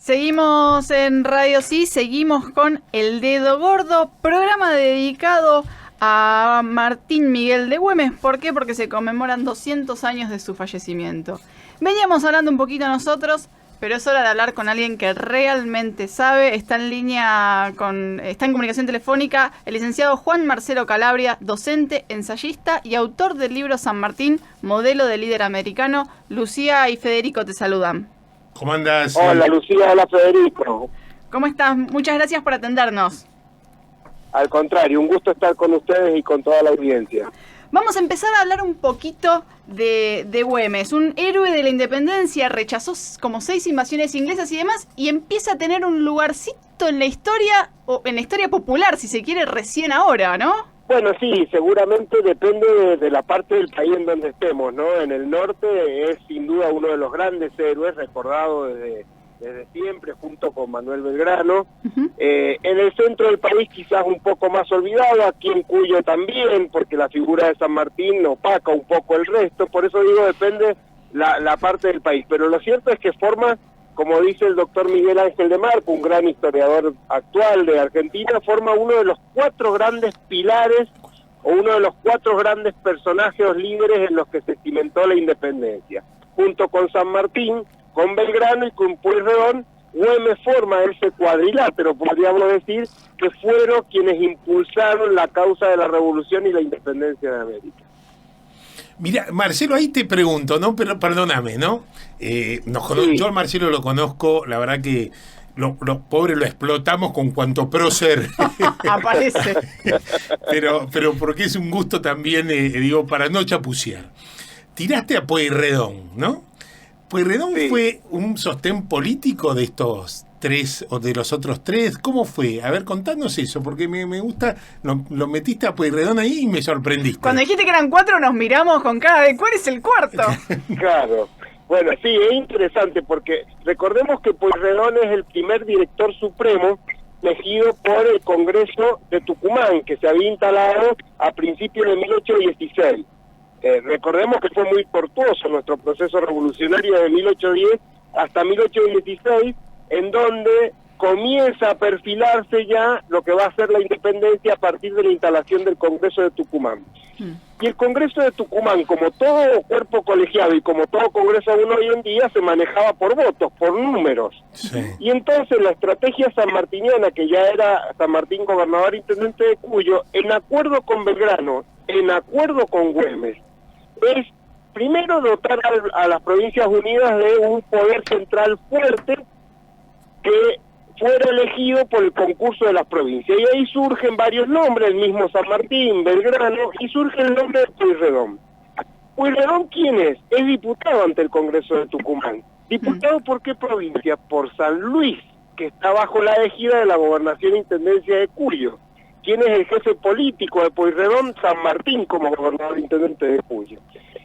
Seguimos en Radio Sí, seguimos con El Dedo Gordo, programa dedicado a Martín Miguel de Güemes. ¿Por qué? Porque se conmemoran 200 años de su fallecimiento. Veníamos hablando un poquito nosotros, pero es hora de hablar con alguien que realmente sabe. Está en comunicación telefónica el licenciado Juan Marcelo Calabria, docente, ensayista y autor del libro San Martín, modelo de líder americano. Lucía y Federico te saludan. ¿Cómo andas? Hola Lucía, hola Federico. ¿Cómo estás? Muchas gracias por atendernos. Al contrario, un gusto estar con ustedes y con toda la audiencia. Vamos a empezar a hablar un poquito de Güemes, un héroe de la independencia, rechazó como 6 invasiones inglesas y demás, y empieza a tener un lugarcito en la historia, o en la historia popular, si se quiere, recién ahora, ¿no? Bueno, sí, seguramente depende de la parte del país en donde estemos, ¿no? En el norte es sin duda uno de los grandes héroes, recordado desde siempre, junto con Manuel Belgrano. En el centro del país quizás un poco más olvidado, aquí en Cuyo también, porque la figura de San Martín opaca un poco el resto, por eso digo, depende la parte del país. Pero lo cierto es que forma, como dice el doctor Miguel Ángel de Marco, un gran historiador actual de Argentina, forma uno de los 4 grandes pilares o uno de los 4 grandes personajes o líderes en los que se cimentó la independencia. Junto con San Martín, con Belgrano y con Pueyrredón, Güemes forma ese cuadrilátero, podríamos decir, que fueron quienes impulsaron la causa de la revolución y la independencia de América. Mira, Marcelo, ahí te pregunto, ¿no? Pero perdóname, ¿no? Sí. Yo a Marcelo lo conozco, la verdad que lo pobre lo explotamos con cuanto prócer. Aparece. pero porque es un gusto también, digo, para no chapucear. Tiraste a Pueyrredón, ¿no? Pueyrredón Sí. ¿Fue un sostén político de estos 3 o de los otros 3? ¿Cómo fue? A ver, contanos eso, porque me gusta. Lo metiste a Pueyrredón ahí y me sorprendiste. Cuando dijiste que eran 4 nos miramos con cara de ¿cuál es el cuarto? Claro. Bueno, sí, es interesante porque recordemos que Pueyrredón es el primer director supremo elegido por el Congreso de Tucumán, que se había instalado a principios de 1816. Recordemos que fue muy tortuoso nuestro proceso revolucionario de 1810 hasta 1816, en donde comienza a perfilarse ya lo que va a ser la independencia a partir de la instalación del Congreso de Tucumán. Y el Congreso de Tucumán, como todo cuerpo colegiado y como todo Congreso aún hoy en día, se manejaba por votos, por números. Sí. Y entonces la estrategia sanmartiniana, que ya era San Martín gobernador intendente de Cuyo, en acuerdo con Belgrano, en acuerdo con Güemes, es primero dotar a las Provincias Unidas de un poder central fuerte que fuera elegido por el concurso de las provincias. Y ahí surgen varios nombres, el mismo San Martín, Belgrano, y surge el nombre de Pueyrredón. ¿Pueyrredón quién es? Es diputado ante el Congreso de Tucumán. ¿Diputado por qué provincia? Por San Luis, que está bajo la égida de la Gobernación e Intendencia de Cuyo. ¿Quién es el jefe político de Pueyrredón? San Martín, como gobernador intendente de Cuyo.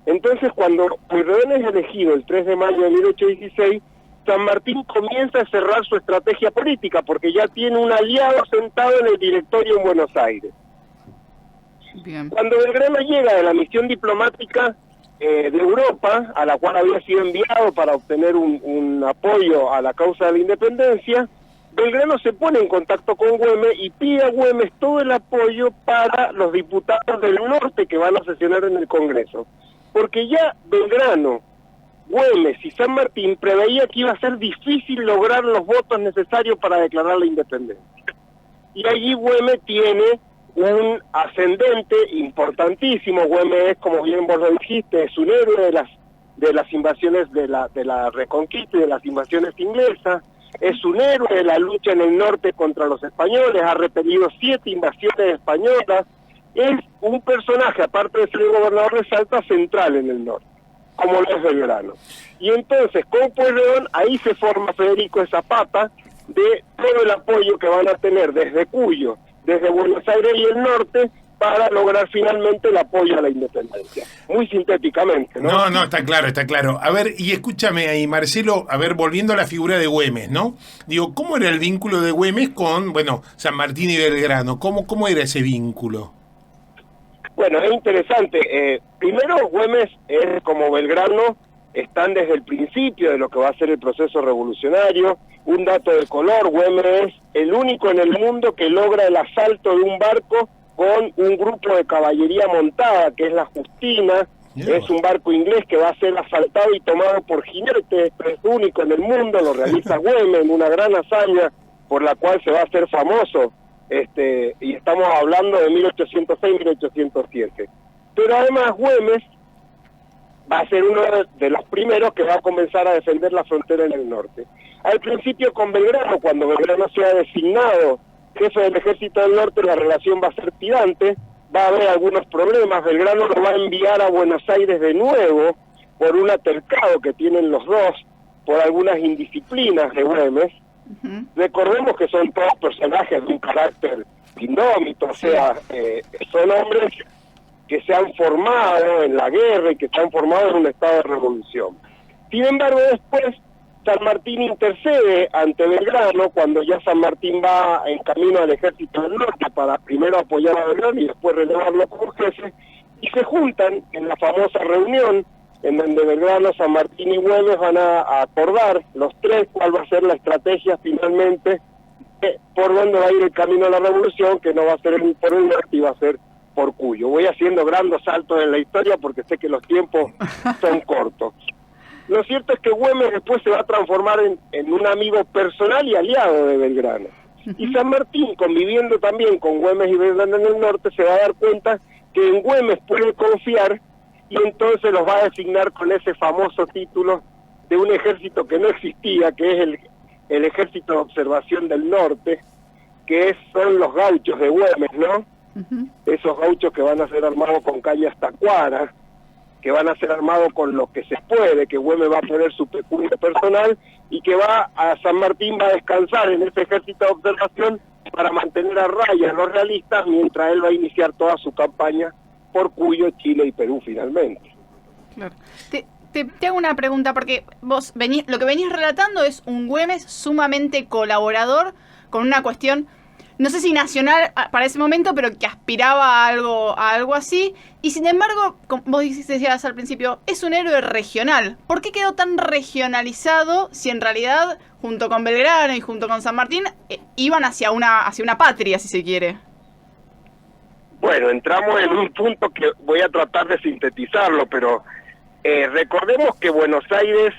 Entonces, cuando Pueyrredón es elegido el 3 de mayo de 1816, San Martín comienza a cerrar su estrategia política, porque ya tiene un aliado sentado en el directorio en Buenos Aires. Bien. Cuando Belgrano llega de la misión diplomática de Europa, a la cual había sido enviado para obtener un apoyo a la causa de la independencia, Belgrano se pone en contacto con Güemes y pide a Güemes todo el apoyo para los diputados del norte que van a sesionar en el Congreso. Porque ya Belgrano, Güemes y San Martín preveía que iba a ser difícil lograr los votos necesarios para declarar la independencia. Y allí Güemes tiene un ascendente importantísimo. Güemes es, como bien vos lo dijiste, es un héroe de las invasiones de la Reconquista y de las invasiones inglesas. Es un héroe de la lucha en el norte contra los españoles, ha repelido 7 invasiones españolas. Es un personaje, aparte de ser gobernador de Salta, central en el norte, como lo es Belgrano. Y entonces, con Pueyrredón, ahí se forma, Federico, esa pata de todo el apoyo que van a tener desde Cuyo, desde Buenos Aires y el norte, para lograr finalmente el apoyo a la independencia. Muy sintéticamente, ¿no? No, está claro. A ver, y escúchame ahí, Marcelo, a ver, volviendo a la figura de Güemes, ¿no? Digo, ¿cómo era el vínculo de Güemes con, San Martín y Belgrano? ¿Cómo era ese vínculo? Bueno, es interesante. Primero, Güemes es como Belgrano, están desde el principio de lo que va a ser el proceso revolucionario. Un dato de color: Güemes es el único en el mundo que logra el asalto de un barco con un grupo de caballería montada, que es la Justina. Es un barco inglés que va a ser asaltado y tomado por jinetes, es único en el mundo, lo realiza Güemes en una gran hazaña por la cual se va a hacer famoso, y estamos hablando de 1806-1807. Pero además Güemes va a ser uno de los primeros que va a comenzar a defender la frontera en el norte. Al principio con Belgrano, cuando Belgrano sea designado jefe del ejército del norte, la relación va a ser tirante, va a haber algunos problemas. Belgrano lo va a enviar a Buenos Aires de nuevo por un altercado que tienen los dos, por algunas indisciplinas de Güemes. Recordemos que son todos personajes de un carácter indómito, o sea, son hombres que se han formado en la guerra y que se han formado en un estado de revolución. Sin embargo, después San Martín intercede ante Belgrano cuando ya San Martín va en camino al ejército del norte para primero apoyar a Belgrano y después relevarlo como jefe, y se juntan en la famosa reunión en donde Belgrano, San Martín y Güemes van a acordar los tres cuál va a ser la estrategia finalmente por dónde va a ir el camino a la revolución, que no va a ser por el norte y va a ser por Cuyo. Voy haciendo grandes saltos en la historia porque sé que los tiempos son cortos. Lo cierto es que Güemes después se va a transformar en un amigo personal y aliado de Belgrano. Y San Martín, conviviendo también con Güemes y Belgrano en el norte, se va a dar cuenta que en Güemes puede confiar, y entonces los va a designar con ese famoso título de un ejército que no existía, que es el Ejército de Observación del Norte, que son los gauchos de Güemes, ¿no? Esos gauchos que van a ser armados con cañas tacuaras, que van a ser armados con lo que se puede, que Güemes va a poner su peculio personal, y que a San Martín va a descansar en ese ejército de observación para mantener a raya a los realistas, mientras él va a iniciar toda su campaña por Cuyo, Chile y Perú finalmente. Claro. Te hago una pregunta, porque vos lo que venís relatando es un Güemes sumamente colaborador con una cuestión, no sé si nacional para ese momento, pero que aspiraba a algo así, y sin embargo, como vos decías al principio, es un héroe regional. ¿Por qué quedó tan regionalizado si en realidad, junto con Belgrano y junto con San Martín, iban hacia una patria, si se quiere? Bueno, entramos en un punto que voy a tratar de sintetizarlo, pero recordemos que Buenos Aires,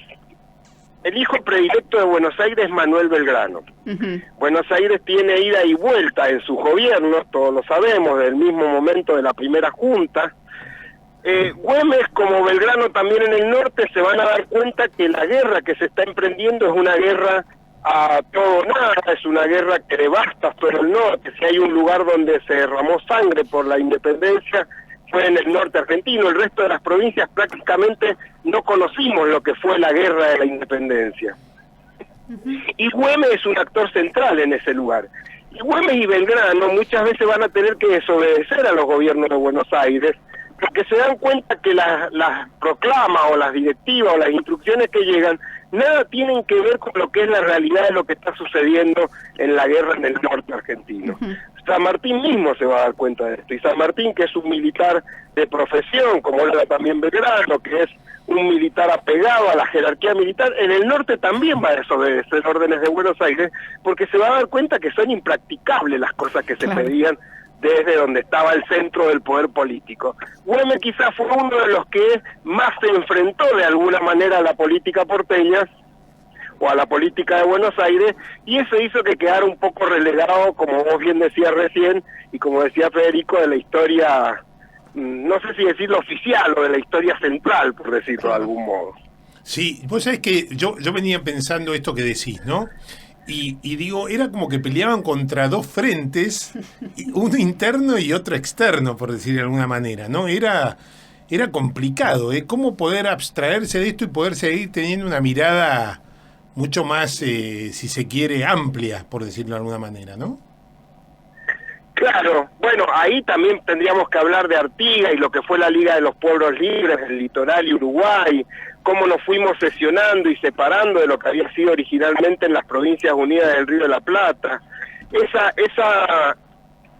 el hijo predilecto de Buenos Aires es Manuel Belgrano. Buenos Aires tiene ida y vuelta en sus gobiernos, todos lo sabemos, del mismo momento de la primera junta. Güemes, como Belgrano también en el norte, se van a dar cuenta que la guerra que se está emprendiendo es una guerra a todo o nada, es una guerra que devasta todo el norte. Si hay un lugar donde se derramó sangre por la independencia, fue en el norte argentino. El resto de las provincias prácticamente no conocimos lo que fue la guerra de la independencia. Y Güemes es un actor central en ese lugar. Y Güemes y Belgrano muchas veces van a tener que desobedecer a los gobiernos de Buenos Aires, porque se dan cuenta que las proclamas o las directivas o las instrucciones que llegan nada tienen que ver con lo que es la realidad de lo que está sucediendo en la guerra en el norte argentino. San Martín mismo se va a dar cuenta de esto, y San Martín, que es un militar de profesión, como era también Belgrano, que es un militar apegado a la jerarquía militar, en el norte también va a desobedecer órdenes de Buenos Aires, porque se va a dar cuenta que son impracticables las cosas que se pedían desde donde estaba el centro del poder político. Güemes quizás fue uno de los que más se enfrentó de alguna manera a la política porteña o a la política de Buenos Aires, y eso hizo que quedara un poco relegado, como vos bien decías recién, y como decía Federico, de la historia, no sé si decirlo oficial, o de la historia central, por decirlo de algún modo. Sí, vos sabés que yo venía pensando esto que decís, ¿no? Y digo, era como que peleaban contra dos frentes, uno interno y otro externo, por decir de alguna manera, ¿no? Era complicado, ¿eh? Cómo poder abstraerse de esto y poder seguir teniendo una mirada mucho más, si se quiere, amplia, por decirlo de alguna manera, ¿no? Claro, bueno, ahí también tendríamos que hablar de Artigas y lo que fue la Liga de los Pueblos Libres, el Litoral y Uruguay, cómo nos fuimos sesionando y separando de lo que había sido originalmente en las Provincias Unidas del Río de la Plata.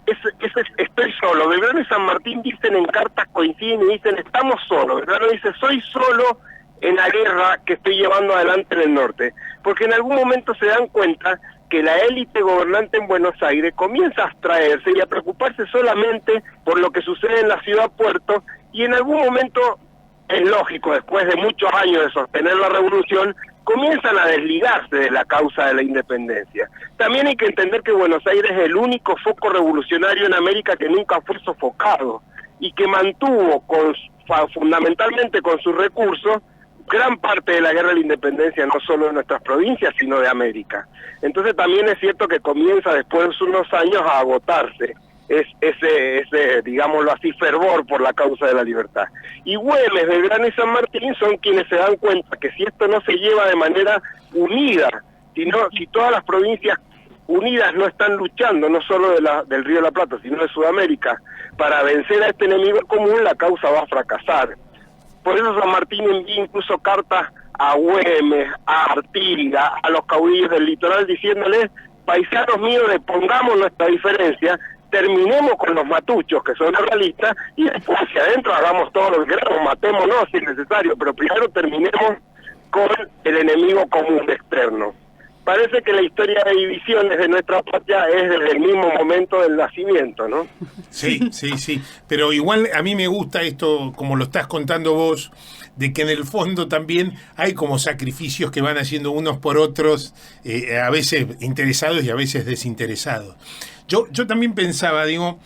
Estoy solo. Belgrano y San Martín dicen en cartas, coinciden y dicen estamos solos. Belgrano dice soy solo en la guerra que estoy llevando adelante en el norte, porque en algún momento se dan cuenta que la élite gobernante en Buenos Aires comienza a abstraerse y a preocuparse solamente por lo que sucede en la ciudad puerto, y en algún momento, es lógico, después de muchos años de sostener la revolución, comienzan a desligarse de la causa de la independencia. También hay que entender que Buenos Aires es el único foco revolucionario en América que nunca fue sofocado y que mantuvo fundamentalmente con sus recursos gran parte de la guerra de la independencia, no solo de nuestras provincias, sino de América. Entonces también es cierto que comienza después de unos años a agotarse ese, digámoslo así, fervor por la causa de la libertad. Y Güemes, Belgrano y San Martín son quienes se dan cuenta que si esto no se lleva de manera unida, si todas las provincias unidas no están luchando, no solo del Río de la Plata, sino de Sudamérica, para vencer a este enemigo común, la causa va a fracasar. Por eso San Martín envía incluso cartas a Güemes, a Artigas, a los caudillos del litoral, diciéndoles: paisanos míos, pongamos nuestra diferencia, terminemos con los matuchos, que son realistas, y después hacia adentro hagamos todo lo que queramos, matémonos si es necesario, pero primero terminemos con el enemigo común externo. Parece que la historia de divisiones de nuestra patria es desde el mismo momento del nacimiento, ¿no? Sí, pero igual a mí me gusta esto, como lo estás contando vos, de que en el fondo también hay como sacrificios que van haciendo unos por otros, a veces interesados y a veces desinteresados. Yo también pensaba, digo,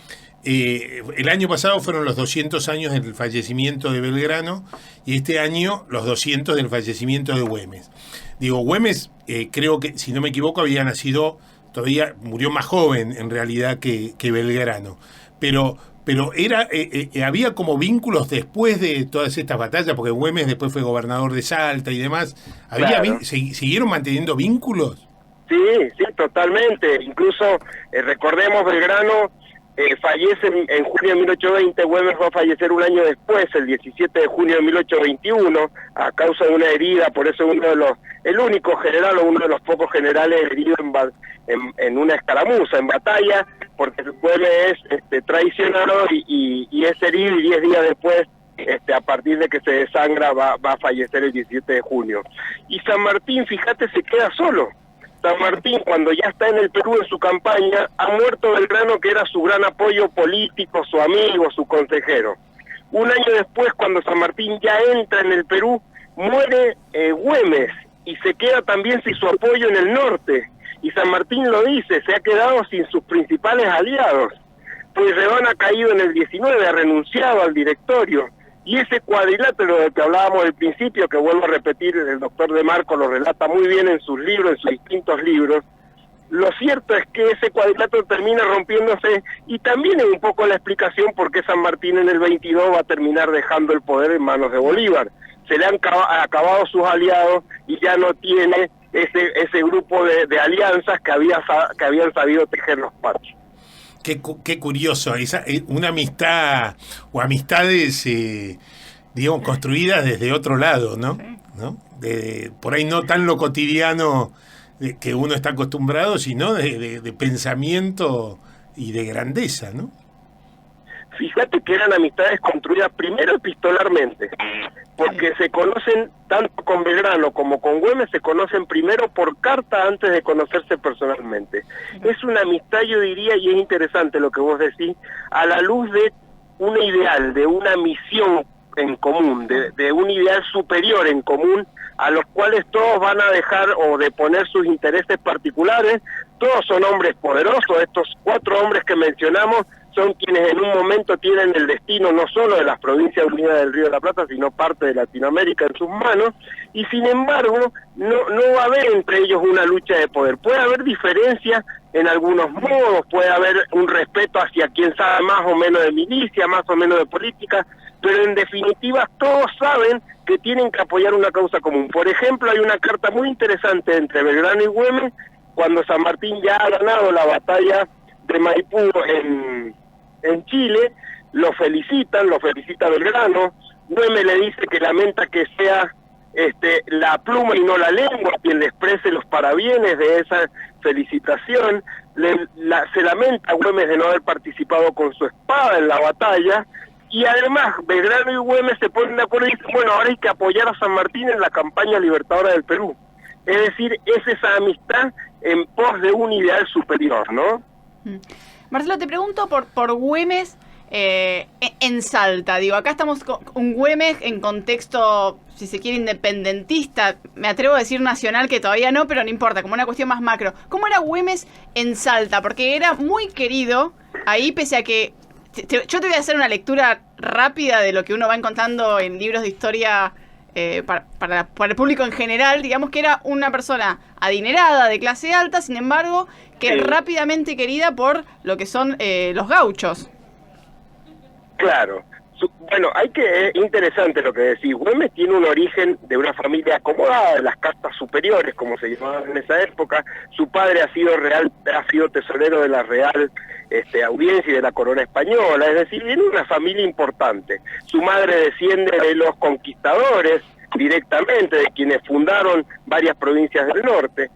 el año pasado fueron los 200 años del fallecimiento de Belgrano y este año los 200 del fallecimiento de Güemes. Digo, Güemes, creo que, si no me equivoco, había nacido, todavía murió más joven en realidad que Belgrano. Pero había como vínculos después de todas estas batallas, porque Güemes después fue gobernador de Salta y demás. Claro. ¿Siguieron manteniendo vínculos? Sí, totalmente. Incluso, recordemos, Belgrano fallece en junio de 1820, Güemes va a fallecer un año después, el 17 de junio de 1821, a causa de una herida. Por eso el único general o uno de los pocos generales herido en una escaramuza, en batalla, porque Güemes es traicionado y es herido, y 10 días después, a partir de que se desangra, va a fallecer el 17 de junio. Y San Martín, fíjate, se queda solo. San Martín, cuando ya está en el Perú en su campaña, ha muerto Belgrano, que era su gran apoyo político, su amigo, su consejero. Un año después, cuando San Martín ya entra en el Perú, muere Güemes, y se queda también sin su apoyo en el norte. Y San Martín lo dice, se ha quedado sin sus principales aliados. Pueyrredón ha caído en el 19, ha renunciado al directorio. Y ese cuadrilátero del que hablábamos al principio, que vuelvo a repetir, el doctor De Marco lo relata muy bien en sus libros, en sus distintos libros, lo cierto es que ese cuadrilátero termina rompiéndose, y también es un poco la explicación por qué San Martín en el 22 va a terminar dejando el poder en manos de Bolívar. Se le han acabado sus aliados y ya no tiene ese grupo de alianzas que habían sabido tejer los pachos. Qué curioso, una amistad o amistades, digamos, construidas desde otro lado, ¿no? Sí. ¿No? Por ahí no tan lo cotidiano que uno está acostumbrado, sino de pensamiento y de grandeza, ¿no? Fíjate que eran amistades construidas primero epistolarmente, porque se conocen tanto con Belgrano como con Güemes, se conocen primero por carta antes de conocerse personalmente. Es una amistad, yo diría, y es interesante lo que vos decís, a la luz de un ideal, de una misión en común, de un ideal superior en común, a los cuales todos van a dejar o de poner sus intereses particulares. Todos son hombres poderosos, estos 4 hombres que mencionamos son quienes en un momento tienen el destino no solo de las provincias unidas del Río de la Plata, sino parte de Latinoamérica en sus manos, y sin embargo no va a haber entre ellos una lucha de poder. Puede haber diferencias en algunos modos, puede haber un respeto hacia quien sabe más o menos de milicia, más o menos de política, pero en definitiva todos saben que tienen que apoyar una causa común. Por ejemplo, hay una carta muy interesante entre Belgrano y Güemes, cuando San Martín ya ha ganado la batalla de Maipú en Chile, lo felicita Belgrano. Güemes le dice que lamenta que sea la pluma y no la lengua quien le exprese los parabienes de esa felicitación. Se lamenta Güemes de no haber participado con su espada en la batalla, y además Belgrano y Güemes se ponen de acuerdo y dicen, bueno, ahora hay que apoyar a San Martín en la campaña libertadora del Perú. Es decir, es esa amistad en pos de un ideal superior, ¿no? Marcelo, te pregunto por Güemes en Salta. Digo, acá estamos con un Güemes en contexto, si se quiere, independentista. Me atrevo a decir nacional, que todavía no, pero no importa, como una cuestión más macro. ¿Cómo era Güemes en Salta? Porque era muy querido ahí, pese a que... Yo te voy a hacer una lectura rápida de lo que uno va encontrando en libros de historia para el público en general. Digamos que era una persona adinerada, de clase alta, sin embargo, que rápidamente querida por lo que son los gauchos. Claro. Bueno, es interesante lo que decís. Güemes tiene un origen de una familia acomodada, de las castas superiores, como se llamaban en esa época. Su padre ha sido tesorero de la Real Audiencia y de la Corona Española, es decir, viene de una familia importante. Su madre desciende de los conquistadores directamente, de quienes fundaron varias provincias del norte.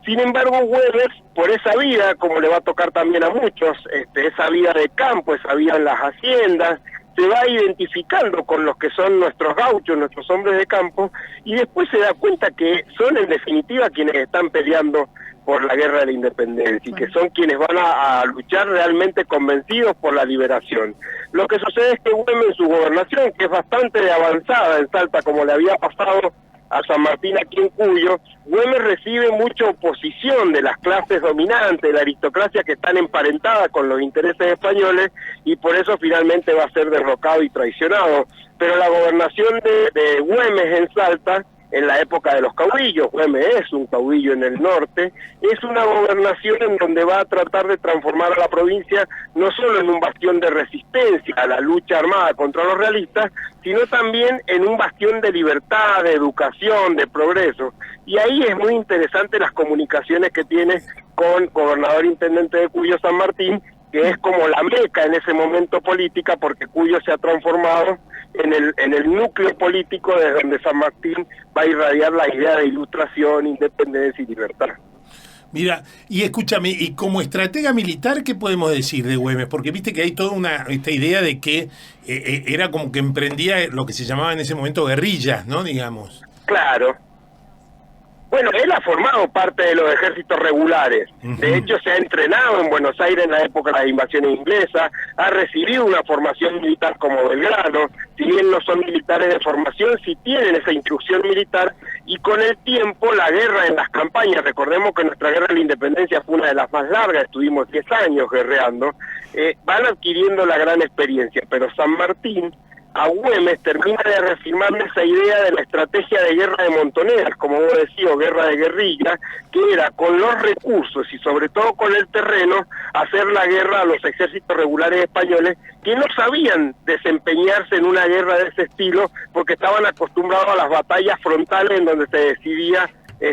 Sin embargo, Güemes, por esa vida, como le va a tocar también a muchos, esa vida de campo, esa vida en las haciendas, se va identificando con los que son nuestros gauchos, nuestros hombres de campo, y después se da cuenta que son en definitiva quienes están peleando por la guerra de la independencia, y que son quienes van a luchar realmente convencidos por la liberación. Lo que sucede es que Güemes en su gobernación, que es bastante avanzada en Salta, como le había pasado a San Martín aquí en Cuyo, Güemes recibe mucha oposición de las clases dominantes, de la aristocracia que están emparentadas con los intereses españoles, y por eso finalmente va a ser derrocado y traicionado. Pero la gobernación de Güemes en Salta, en la época de los caudillos, Güemes es un caudillo en el norte, es una gobernación en donde va a tratar de transformar a la provincia no solo en un bastión de resistencia a la lucha armada contra los realistas, sino también en un bastión de libertad, de educación, de progreso. Y ahí es muy interesante las comunicaciones que tiene con gobernador intendente de Cuyo, San Martín, que es como la meca en ese momento política, porque Cuyo se ha transformado en el núcleo político desde donde San Martín va a irradiar la idea de ilustración, independencia y libertad. Mira, y escúchame, y como estratega militar, ¿qué podemos decir de Güemes? Porque viste que hay toda esta idea de que era como que emprendía lo que se llamaba en ese momento guerrillas, ¿no? Digamos. Claro. Bueno, él ha formado parte de los ejércitos regulares. De hecho, se ha entrenado en Buenos Aires en la época de las invasiones inglesas, ha recibido una formación militar como Belgrano. Si bien no son militares de formación, sí tienen esa instrucción militar, y con el tiempo la guerra en las campañas, recordemos que nuestra guerra de la independencia fue una de las más largas, estuvimos 10 años guerreando, van adquiriendo la gran experiencia, pero San Martín a Güemes termina de reafirmar esa idea de la estrategia de guerra de montoneras, como vos decís, o guerra de guerrilla, que era con los recursos y sobre todo con el terreno, hacer la guerra a los ejércitos regulares españoles, que no sabían desempeñarse en una guerra de ese estilo, porque estaban acostumbrados a las batallas frontales en donde se decidía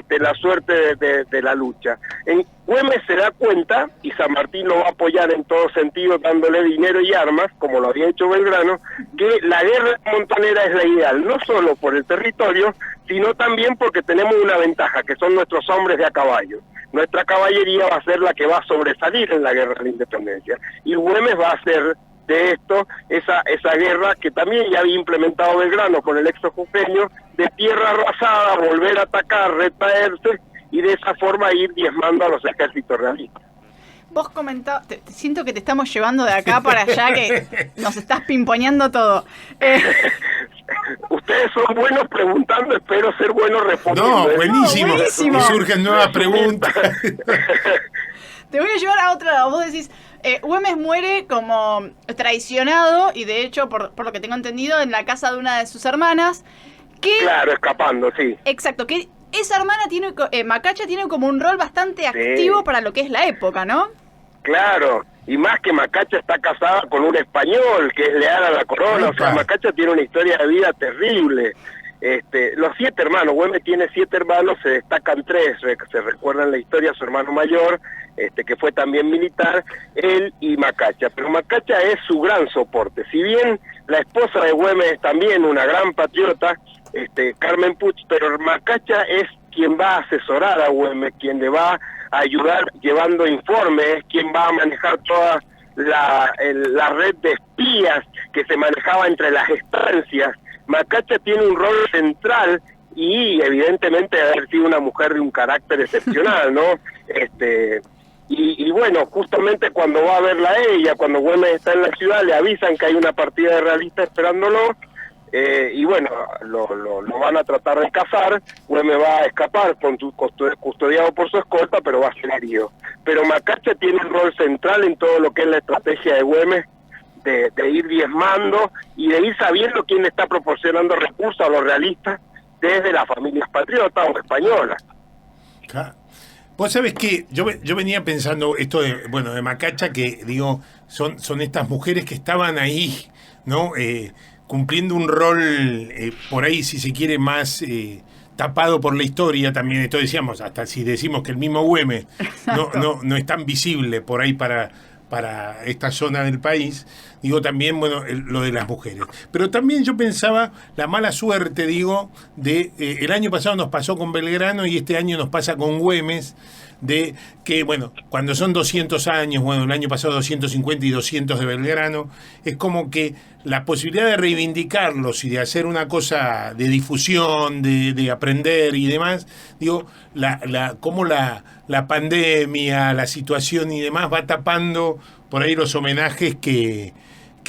la suerte de la lucha. En Güemes se da cuenta, y San Martín lo va a apoyar en todo sentido, dándole dinero y armas, como lo había hecho Belgrano, que la guerra montonera es la ideal, no solo por el territorio, sino también porque tenemos una ventaja, que son nuestros hombres de a caballo. Nuestra caballería va a ser la que va a sobresalir en la guerra de la independencia, y Güemes va a hacer de esto esa guerra que también ya había implementado Belgrano con el exojujeño, de tierra arrasada, volver a atacar, retraerse, y de esa forma ir diezmando a los ejércitos realistas. Vos comentabas, siento que te estamos llevando de acá para allá, que nos estás pimponeando todo. Ustedes son buenos preguntando, espero ser buenos respondiendo. No, buenísimo. No, buenísimo. Y surgen nuevas preguntas. Te voy a llevar a otra. Vos decís, Güemes muere como traicionado, y de hecho, por lo que tengo entendido, en la casa de una de sus hermanas. Claro, escapando, sí. Exacto, que esa hermana tiene, Macacha tiene como un rol bastante activo para lo que es la época, ¿no? Claro, y más que Macacha está casada con un español que es leal a la corona. O sea, Macacha tiene una historia de vida terrible. Los 7 hermanos, Güemes tiene 7 hermanos, se destacan 3, se recuerdan la historia, su hermano mayor, que fue también militar, él y Macacha, pero Macacha es su gran soporte. Si bien la esposa de Güemes es también una gran patriota, Carmen Puig, pero Macacha es quien va a asesorar a Güemes, quien le va a ayudar llevando informes, quien va a manejar toda la red de espías que se manejaba entre las estancias. Macacha tiene un rol central y evidentemente debe haber sido una mujer de un carácter excepcional, ¿no? Y bueno, justamente cuando va a verla ella, cuando Güemes está en la ciudad, le avisan que hay una partida de realistas esperándolo, y bueno, lo van a tratar de cazar. Güemes va a escapar custodiado por su escolta, pero va a ser herido. Pero Macacha tiene un rol central en todo lo que es la estrategia de Güemes, de ir diezmando y de ir sabiendo quién le está proporcionando recursos a los realistas desde las familias patriotas o españolas. Claro. Vos sabés que yo venía pensando esto de Macacha, que digo, son estas mujeres que estaban ahí, ¿no? Cumpliendo un rol, por ahí, si se quiere, más tapado por la historia también. Esto decíamos, hasta si decimos que el mismo Güemes no es tan visible por ahí para esta zona del país, digo también, lo de las mujeres. Pero también yo pensaba la mala suerte, digo, de el año pasado nos pasó con Belgrano y este año nos pasa con Güemes, de que, cuando son 200 años, el año pasado 250 y 200 de Belgrano, es como que la posibilidad de reivindicarlos y de hacer una cosa de difusión, de aprender y demás, digo, cómo la pandemia, la situación y demás va tapando por ahí los homenajes que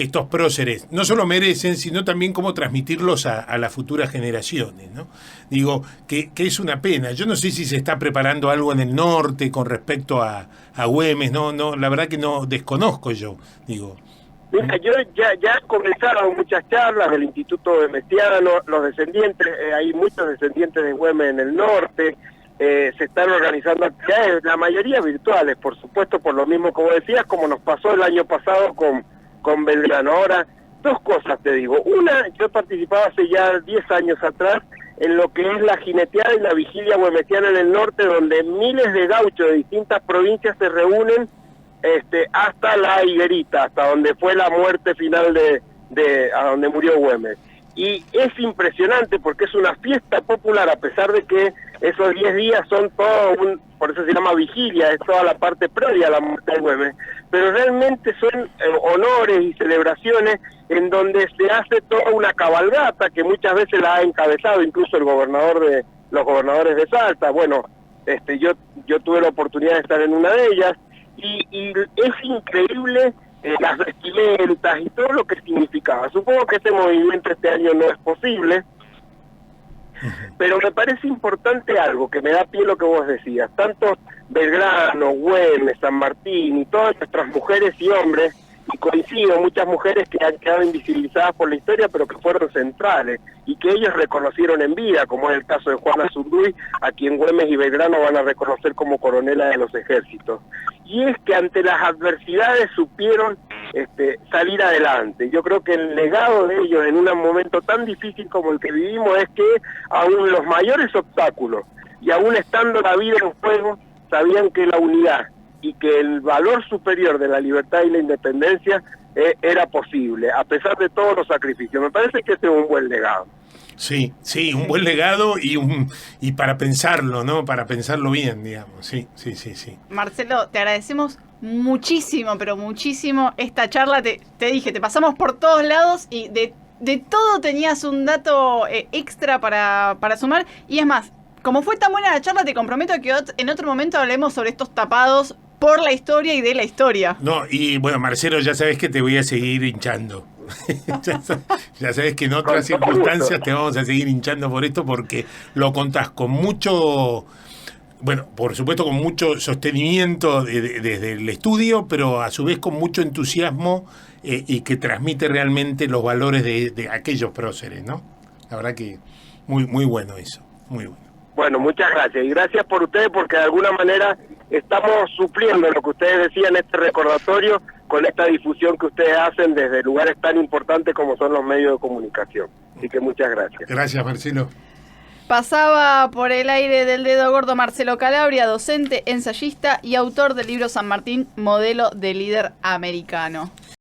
estos próceres no solo merecen, sino también cómo transmitirlos a las futuras generaciones, ¿no? Digo, que es una pena. Yo no sé si se está preparando algo en el norte con respecto a Güemes, no, la verdad que no desconozco yo, digo. Mira, yo ya comenzaron muchas charlas del Instituto de Mestiano, los descendientes, hay muchos descendientes de Güemes en el norte, se están organizando actividades, la mayoría virtuales, por supuesto, por lo mismo como decías, como nos pasó el año pasado con Belgrano. Ahora, dos cosas te digo. Una, yo participaba hace ya 10 años atrás en lo que es la jineteada y la vigilia güemesiana en el norte, donde miles de gauchos de distintas provincias se reúnen hasta la higuerita, hasta donde fue la muerte final a donde murió Güemes. Y es impresionante porque es una fiesta popular, a pesar de que esos 10 días son todo por eso se llama vigilia, es toda la parte previa a la muerte de Güemes, pero realmente son honores y celebraciones en donde se hace toda una cabalgata que muchas veces la ha encabezado incluso los gobernadores de Salta. Bueno, yo tuve la oportunidad de estar en una de ellas y es increíble las vestimentas y todo lo que significaba. Supongo que este movimiento este año no es posible, pero me parece importante algo que me da pie lo que vos decías. Tanto Belgrano, Güemes, San Martín y todas nuestras mujeres y hombres, y coincido, muchas mujeres que han quedado invisibilizadas por la historia, pero que fueron centrales y que ellos reconocieron en vida, como es el caso de Juana Zurduy, a quien Güemes y Belgrano van a reconocer como coronela de los ejércitos. Y es que ante las adversidades supieron salir adelante. Yo creo que el legado de ellos en un momento tan difícil como el que vivimos es que aún los mayores obstáculos, y aún estando la vida en juego, sabían que la unidad y que el valor superior de la libertad y la independencia era posible, a pesar de todos los sacrificios. Me parece que ese es un buen legado. Sí, un buen legado y para pensarlo, ¿no? Para pensarlo bien, digamos. Sí. Marcelo, te agradecemos muchísimo, pero muchísimo esta charla. Te dije, te pasamos por todos lados y de todo tenías un dato extra para sumar. Y es más, como fue tan buena la charla, te comprometo a que en otro momento hablemos sobre estos tapados por la historia y de la historia. No, y Marcelo, ya sabes que te voy a seguir hinchando. Ya sabes que en otras circunstancias te vamos a seguir hinchando por esto porque lo contás con mucho, por supuesto con mucho sostenimiento desde el estudio, pero a su vez con mucho entusiasmo y que transmite realmente los valores de aquellos próceres, ¿no? La verdad que muy, muy bueno eso, muy bueno. Bueno, muchas gracias. Y gracias por ustedes porque de alguna manera estamos supliendo lo que ustedes decían, este recordatorio, con esta difusión que ustedes hacen desde lugares tan importantes como son los medios de comunicación. Así que muchas gracias. Gracias, Marcelo. Pasaba por el aire del dedo gordo Marcelo Calabria, docente, ensayista y autor del libro San Martín, modelo de líder americano.